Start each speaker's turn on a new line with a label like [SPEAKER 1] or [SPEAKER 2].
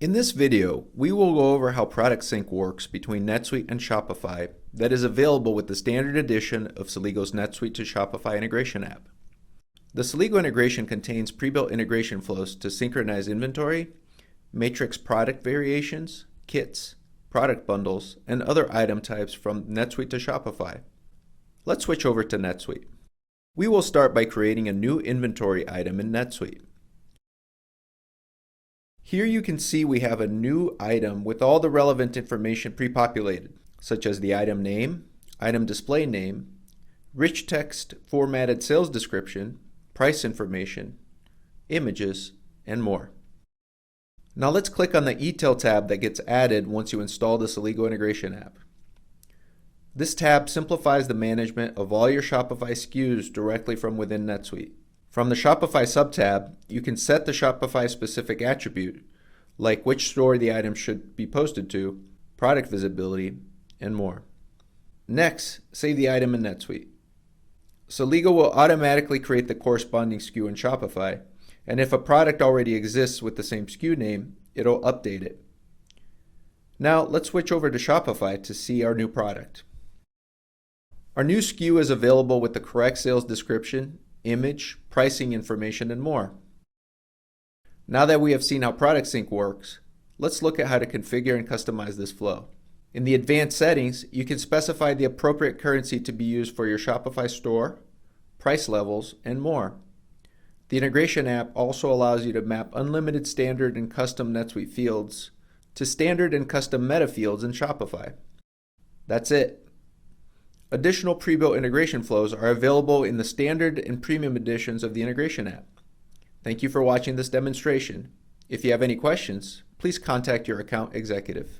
[SPEAKER 1] In this video, we will go over how product sync works between NetSuite and Shopify that is available with the standard edition of Celigo's NetSuite to Shopify Integration App. The Celigo integration contains pre-built integration flows to synchronize inventory, matrix product variations, kits, product bundles, and other item types from NetSuite to Shopify. Let's switch over to NetSuite. We will start by creating a new inventory item in NetSuite. Here you can see we have a new item with all the relevant information pre-populated, such as the item name, item display name, rich text formatted sales description, price information, images, and more. Now let's click on the eTail tab that gets added once you install the Celigo Integration app. This tab simplifies the management of all your Shopify SKUs directly from within NetSuite. From the Shopify subtab, you can set the Shopify specific attribute, like which store the item should be posted to, product visibility, and more. Next, save the item in NetSuite. Celigo will automatically create the corresponding SKU in Shopify, and if a product already exists with the same SKU name, it'll update it. Now let's switch over to Shopify to see our new product. Our new SKU is available with the correct sales description, image, pricing information, and more. Now that we have seen how product sync works, let's look at how to configure and customize this flow. In the advanced settings, you can specify the appropriate currency to be used for your Shopify store, price levels, and more. The integration app also allows you to map unlimited standard and custom NetSuite fields to standard and custom meta fields in Shopify. That's it. Additional pre-built integration flows are available in the standard and premium editions of the integration app. Thank you for watching this demonstration. If you have any questions, please contact your account executive.